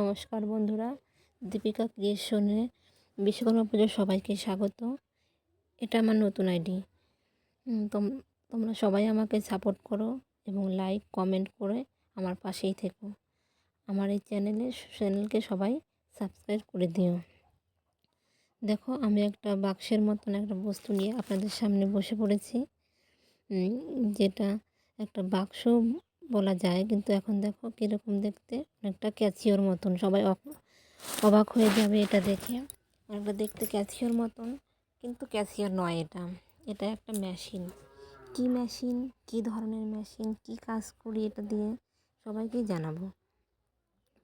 নমস্কার বন্ধুরা, দীপিকা ক্রিয়েশনে বিশ্বকর্মা পুজোর সবাইকে স্বাগত। এটা আমার নতুন আইডি। তোমরা সবাই আমাকে সাপোর্ট করো এবং লাইক কমেন্ট করে আমার পাশেই থেকো। আমার এই চ্যানেলকে সবাই সাবস্ক্রাইব করে দিও। দেখো, আমি একটা বাক্সের মতন একটা বস্তু নিয়ে আপনাদের সামনে বসে পড়েছি, যেটা একটা বাক্স বলা যায়, কিন্তু এখন দেখো কীরকম দেখতে, অনেকটা ক্যাসিওর মতন। সবাই অবাক হয়ে যাবে এটা দেখে। অনেকটা দেখতে ক্যাসিওর মতন, কিন্তু ক্যাসিওর নয়। এটা একটা মেশিন। কি মেশিন, কি ধরনের মেশিন, কি কাজ করি এটা দিয়ে সবাইকেই জানাবো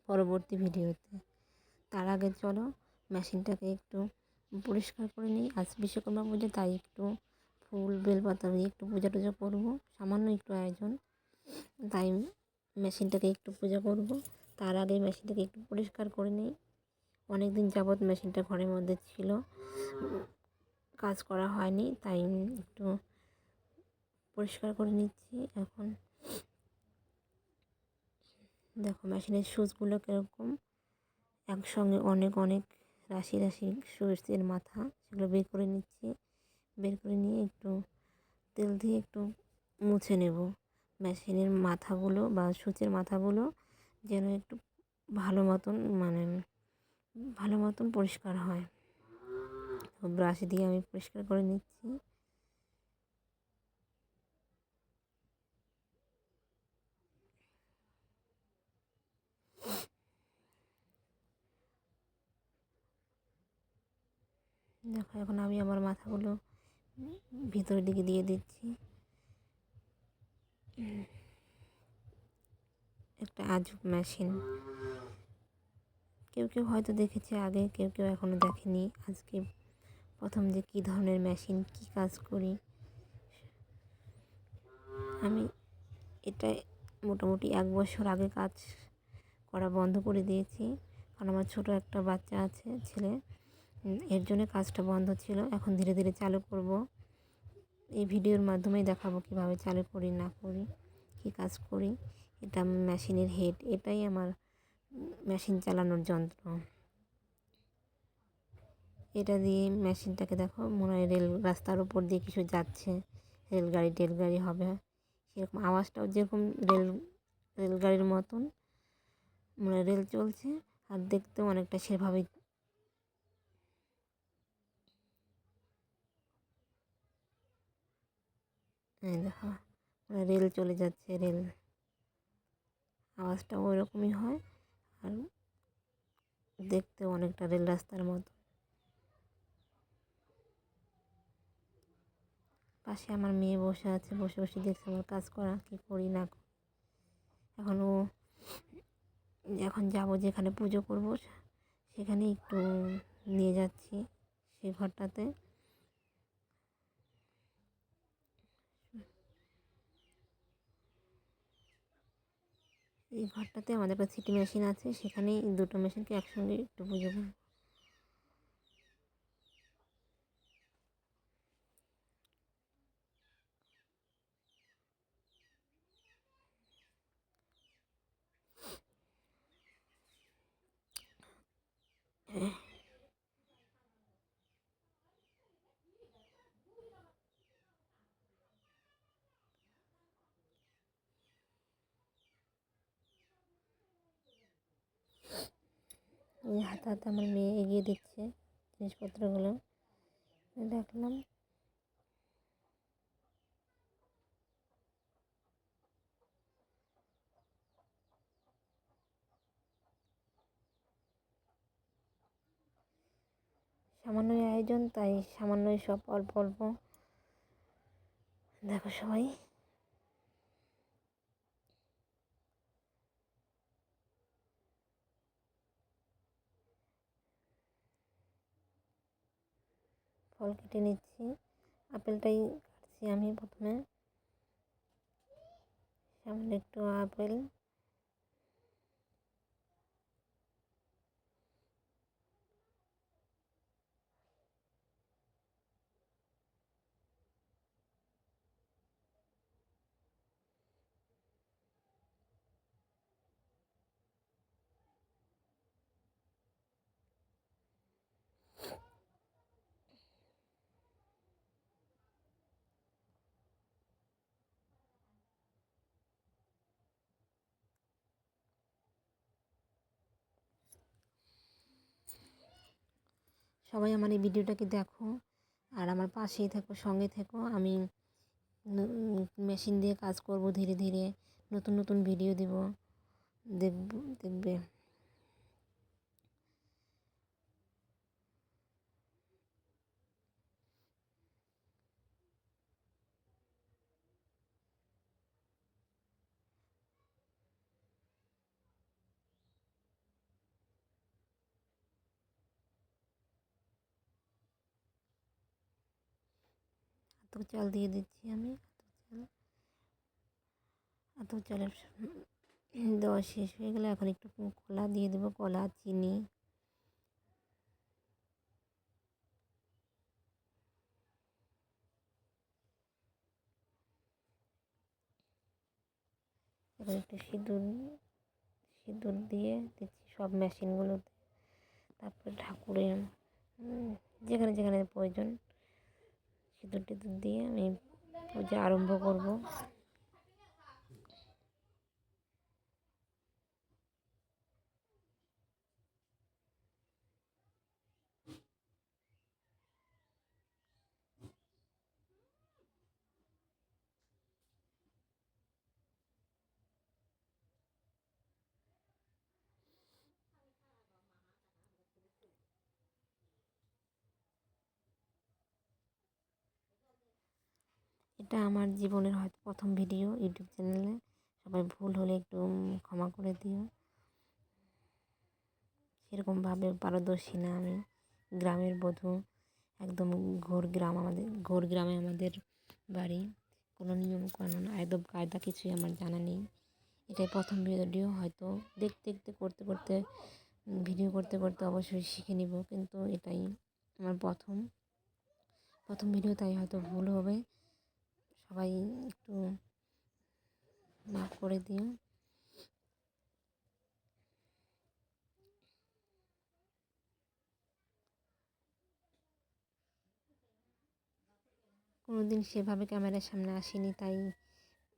পরবর্তী ভিডিওতে। তার আগে চলো মেশিনটাকে একটু পরিষ্কার করে নিই। আজ বিশ্বকর্মা পুজো, তাই একটু ফুল বেলপাতা দিয়ে একটু পূজা টুজা করবো, সামান্য একটু আয়োজন, তাই মেশিনটাকে একটু পূজা করব। তার আগে মেশিনটাকে একটু পরিষ্কার করে নিই। অনেক দিন যাবৎ মেশিনটা ঘরের মধ্যে ছিল, কাজ করা হয়নি, তাই একটু পরিষ্কার করে নিচ্ছি। এখন দেখো মেশিনের সুইচগুলো কীরকম, একসঙ্গে অনেক অনেক রাশি রাশি সুইচের মাথা, সেগুলো বের করে নিচ্ছি। বের করে নিয়ে একটু তেল দিয়ে একটু মুছে নেব মেশিনের মাথাগুলো বা সুইচের মাথাগুলো, যেন একটু ভালো মতন পরিষ্কার হয়। ব্রাশ দিয়ে আমি পরিষ্কার করে নিচ্ছি। দেখো, এখন আমি আমার মাথাগুলো ভিতরের দিকে দিয়ে দিচ্ছি। একটা আজব মেশিন, কেউ কেউ হয়তো দেখেছে আগে, কেউ কেউ এখনও দেখেনি। আজকে প্রথম যে কী ধরনের মেশিন, কী কাজ করি আমি, এটা মোটামুটি 1 বছর আগে কাজ করা বন্ধ করে দিয়েছি, কারণ আমার ছোটো একটা বাচ্চা আছে, ছেলে, এর জন্য কাজটা বন্ধ ছিল। এখন ধীরে ধীরে চালু করব। এই ভিডিওর মাধ্যমেই দেখাবো কীভাবে চালু করি না করি, কী কাজ করি। এটা মেশিনের হেড, এটাই আমার মেশিন চালানোর যন্ত্র। এটা দিয়ে মেশিনটাকে দেখো, মনে হয় রেল রাস্তার উপর দিয়ে কিছু যাচ্ছে, রেলগাড়ি হবে, সেরকম আওয়াজটাও যেরকম রেলগাড়ির মতন, মানে রেল চলছে, আর দেখতেও অনেকটা সেভাবেই। দেখো, মানে রেল চলে যাচ্ছে, আওয়াজটা ওই রকমই হয়, আর দেখতেও অনেকটা রেল রাস্তার মতো। পাশে আমার মেয়ে বসে আছে, বসে বসে দেখছে আমার কাজ করা, কী করি না করি। এখন যাবো যেখানে পুজো করব, সেখানে একটু নিয়ে যাচ্ছি সেই ঘরটাতে। এই ঘরটাতে আমাদের একটা সিটি মেশিন আছে, সেখানেই দুটো মেশিনকে একসঙ্গে একটু পুজো করব। এই হাতে হাতে আমার মেয়ে এগিয়ে দিচ্ছে জিনিসপত্রগুলো, দেখলাম। সামান্যই আয়োজন, তাই সামান্যই সব, অল্প অল্প। দেখো সবাই, ফল কেটে নিচ্ছি। আপেলটাই কাটছি আমি প্রথমে, সামনে একটু আপেল, সবাই আমার এই ভিডিওটাকে দেখো আর আমার পাশেই থেকো, সঙ্গে থেকো। আমি মেশিন দিয়ে কাজ করব ধীরে ধীরে, নতুন নতুন ভিডিও দেব, দেখবে। এত চাল দিয়ে দিচ্ছি আমি, এত চালের দেওয়া শেষ হয়ে গেলে এখন একটু কলা দিয়ে দেবো, কলা, চিনি। এবার একটু সিঁদুর দিয়ে দিচ্ছি সব মেশিনগুলোতে। তারপরে ঠাকুরের যেখানে যেখানে প্রয়োজন সিঁদুর টিঁদুর দিয়ে আমি পূজা আরম্ভ করব। এটা আমার জীবনের হয়তো প্রথম ভিডিও ইউটিউব চ্যানেলে। সবাই ভুল হলে একটু ক্ষমা করে দিও। সেরকমভাবে পারদর্শী না আমি। গ্রামের বধূ, একদম ঘোর গ্রামে আমাদের বাড়ি। কোনো নিয়ম কানুন আদব কায়দা কিছুই আমার জানা নেই। এটাই প্রথম ভিডিও। হয়তো দেখতে দেখতে করতে করতে ভিডিও করতে করতে অবশ্যই শিখে নিব, কিন্তু এটাই আমার প্রথম ভিডিও, তাই হয়তো ভুল হবে। সবাই একটু মাফ করে দিও। কোনোদিন সেভাবে ক্যামেরার সামনে আসিনি, তাই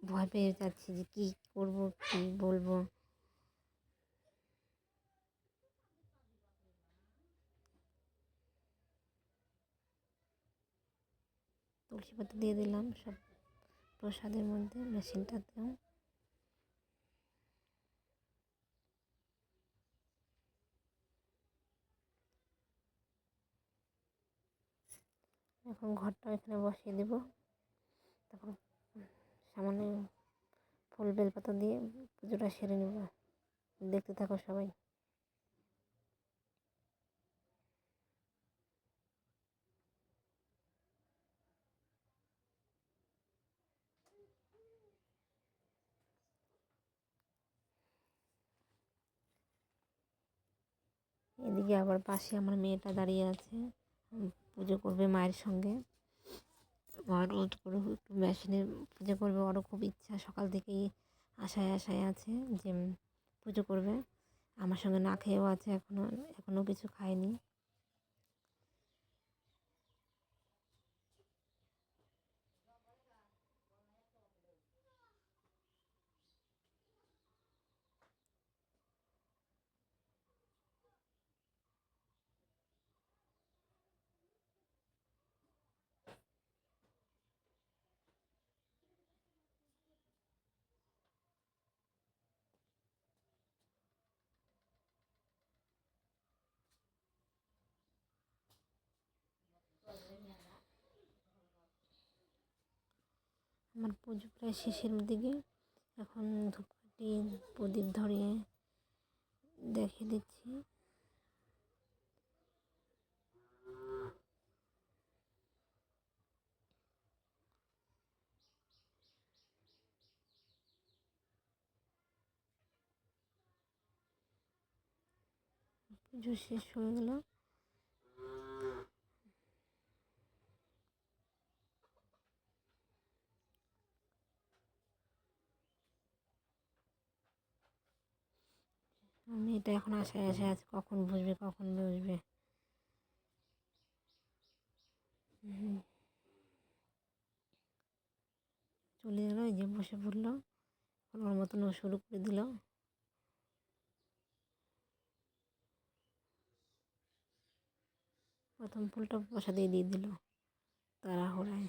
ভয় পেয়ে যাচ্ছি যে কী করব, কী বলবো। তুলসী পাতা দিয়ে দিলাম সব প্রসাদের মধ্যে, মেশিনটাতেও। এখন ঘরটা এখানে বসিয়ে দেব। তারপর সামান্য ফুল বেলপাতা দিয়ে পুজোটা সেরে নেব। দেখতে থাকো সবাই। এদিকে আবার পাশে আমার মেয়েটা দাঁড়িয়ে আছে, পুজো করবে মায়ের সঙ্গে। আর ও একটু মেশিনে পুজো করবে, ওরও খুব ইচ্ছা, সকাল থেকেই আশায় আছে যে পুজো করবে। আমার সঙ্গে না খেয়েও আছে, এখনও কিছু খায়নি। আমার পুজো প্রায় শেষের দিকে। এখন ধূপকাঠি প্রদীপ ধরিয়ে দেখিয়ে দিচ্ছি। পুজো শেষ হয়ে গেল। আমি এটা এখন আশায় আছে কখন বসবে। চলে গেল, এই যে বসে পড়লো, ওর মতন ও শুরু করে দিল। প্রথম ফুলটা প্রসাদেই দিয়ে দিল তাড়াহুড়ায়।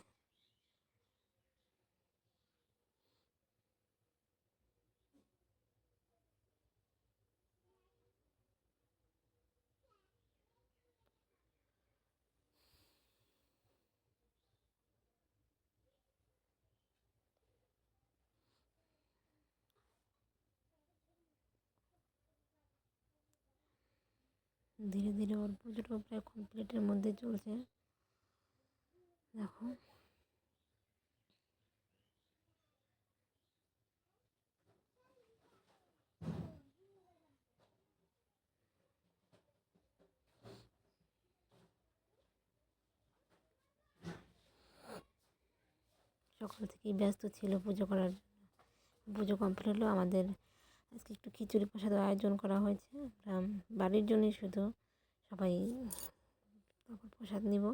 ধীরে ধীরে ওর পুজোটাও প্রায় কমপ্লিটের মধ্যে চলছে। দেখো সকাল থেকেই ব্যস্ত ছিল পুজো করার জন্য। পুজো কমপ্লিট হলো। আমাদের আজকে একটু খিচুড়ি প্রসাদের আয়োজন করা হয়েছে। আমরা বাড়ির জন্যই শুধু, সবাই তারপর প্রসাদ নিব।